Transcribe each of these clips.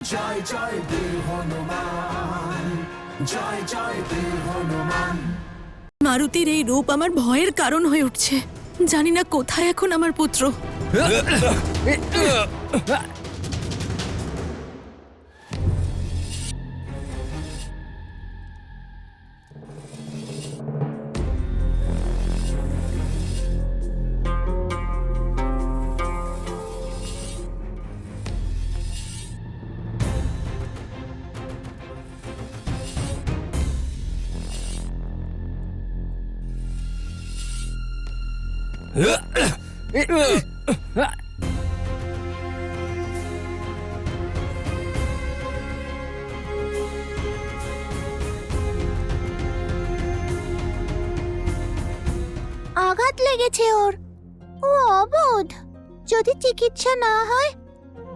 জয় জয় বীর হনুমান, জয় জয় বীর হনুমান। মারুতির এই রূপ আমার ভয়ের কারণ হয়ে উঠছে। জানি না কোথায় এখন আমার পুত্র। আঘাত লেগেছে ওর। ও অবোধ। যদি চিকিৎসা না হয়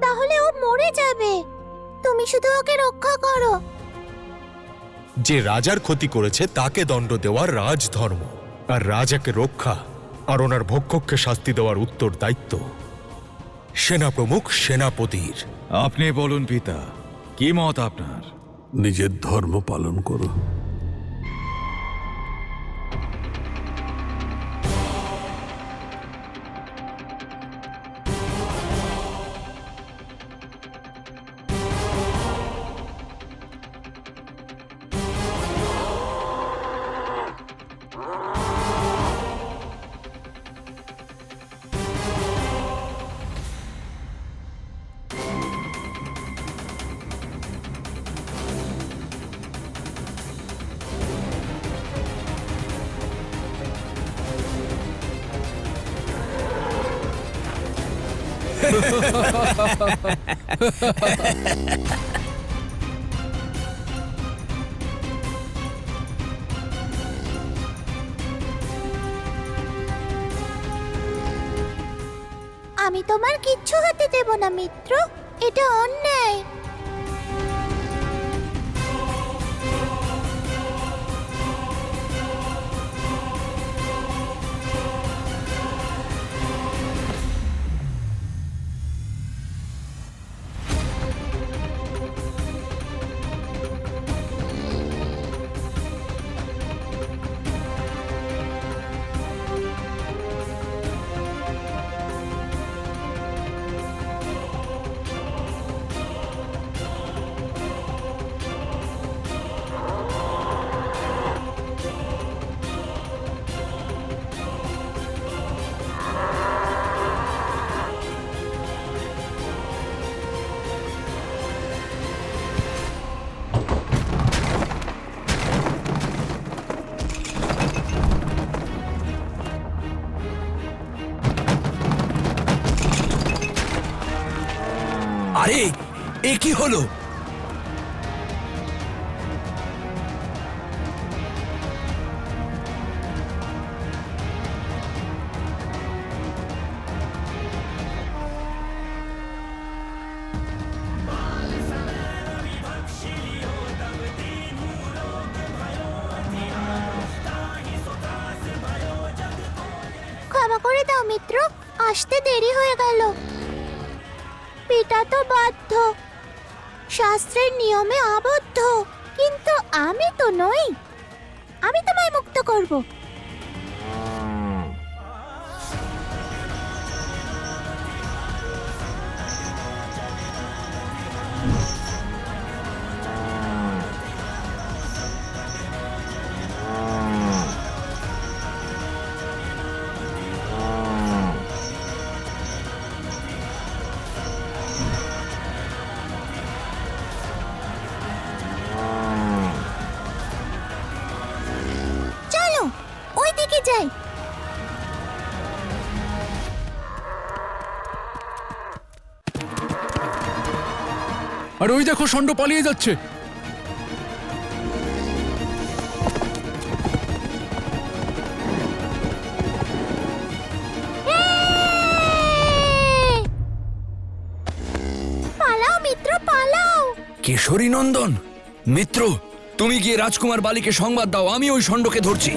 তাহলে ও মরে যাবে। তুমি শুধু ওকে রক্ষা করো। যে রাজার ক্ষতি করেছে তাকে দণ্ড দেওয়া রাজধর্ম, আর রাজাকে রক্ষা আর ওনার ভক্ষককে শাস্তি দেওয়ার উত্তর দায়িত্ব সেনাপ্রমুখ সেনাপতির। আপনি বলুন পিতা, কি মত আপনার? নিজের ধর্ম পালন করো। আমি তোমার কিচ্ছু হতে দেব না মিত্র। এটা অন্যায়। আরে এ কি হলো? ক্ষমা করে দাও মিত্র, আসতে দেরি হয়ে গেল। পিতা তো বাধ্য, শাস্ত্রের নিয়মে আবদ্ধ, কিন্তু আমি তো নই। আমি তোমায় মুক্ত করব। চলো ওই দিকে যাই। আর ওই দেখো, ষণ্ড পালিয়ে যাচ্ছে। পালাও মিত্র, পালাও। কেশরী নন্দন, মিত্র তুমি গিয়ে রাজকুমার বালিকে সংবাদ দাও, আমি ওই ষণ্ডকে ধরছি।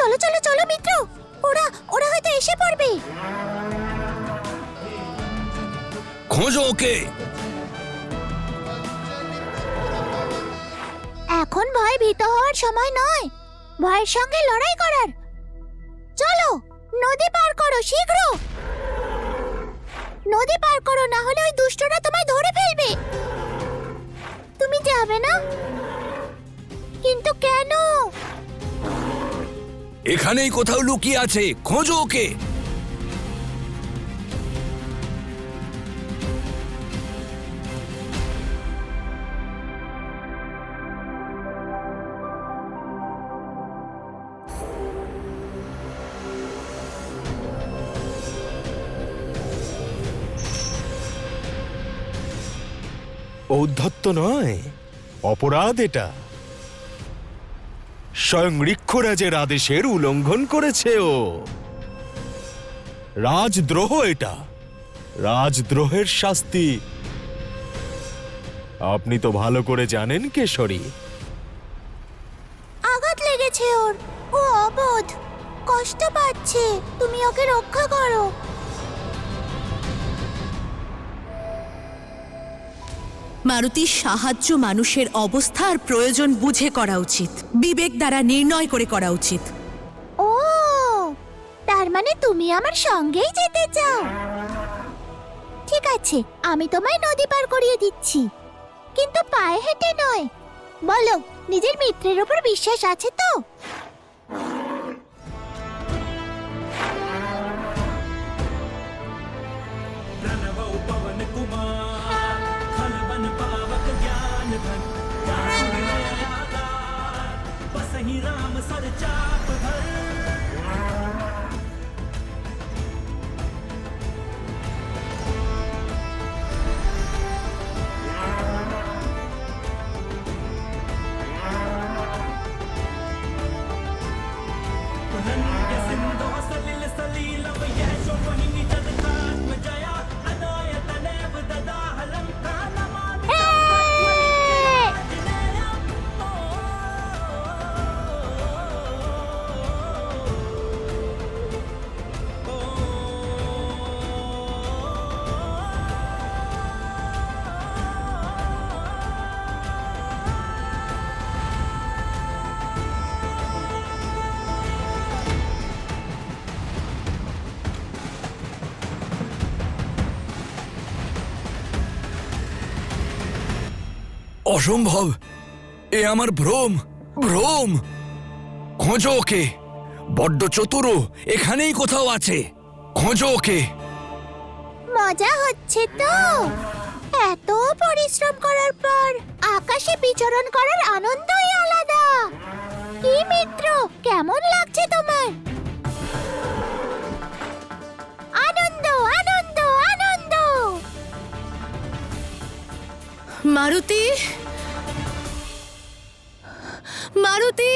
চলো চলো চলো মিত্র, ওরা ওরা হয়তো এসে পড়বে। খোঁজো ওকে। এখন ভয় ভীত হওয়ার সময় নয়, ভয়ের সঙ্গে লড়াই করার। চলো নদী পার করো শীঘ্র, নদী পার করো, না হলে ওই দুষ্টরা তোমায় ধরে ফেলবে। তুমি যাবে না? কিন্তু কেন? এখানেই কোথাও লুকিয়ে আছে, খোঁজো ওকে। ঔদ্ধত্য নয়, অপরাধ এটা। স্বয়ং ঋক্ষরাজের আদেশের উল্লঙ্ঘন করেছে ও। রাজদ্রোহ এটা, রাজদ্রোহের শাস্তি আপনি তো ভালো করে জানেন কেশরী। আঘাত লেগেছে ওর, ও অবোধ, কষ্ট পাচ্ছে, তুমি ওকে রক্ষা করো। মারুতির সাহায্য মানুষের অবস্থা আর প্রয়োজন বুঝে করা উচিত, বিবেক দ্বারা নির্ণয় করে করা উচিত। ও, তার মানে তুমি আমার সঙ্গেই যেতে চাও? ঠিক আছে, আমি তোমায় নদী পার করিয়ে দিচ্ছি, কিন্তু পায়ে হেঁটে নয়। বলো, নিজের মিত্রের উপর বিশ্বাস আছে তো? অসম্ভব, এ আমার ভ্রম, ভ্রম। খোঁজো ওকে, বড্ড চতুরো, এখানেই কোথাও আছে, খোঁজো ওকে। মজা হচ্ছে তো? এত পরিশ্রম করার পর আকাশে বিচরণ করার আনন্দই আলাদা। কি মিত্র, কেমন লাগছে তোমার? আনন্দ আনন্দ আনন্দ। মারুতি, মারুতি,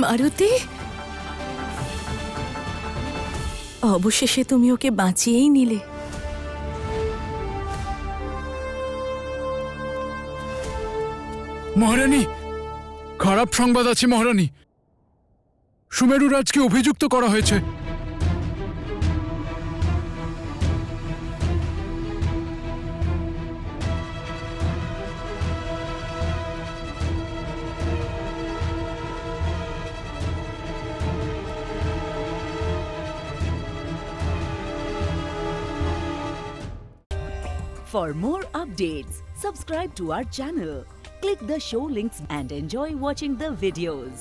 মারুতি, অবশেষে তুমি ওকে বাঁচিয়েই নিলে। মহারানী, খারাপ সংবাদ আছে মহারানী। সুমেরুরাজকে অভিযুক্ত করা হয়েছে। For more updates, subscribe to our channel, click the show links and enjoy watching the videos.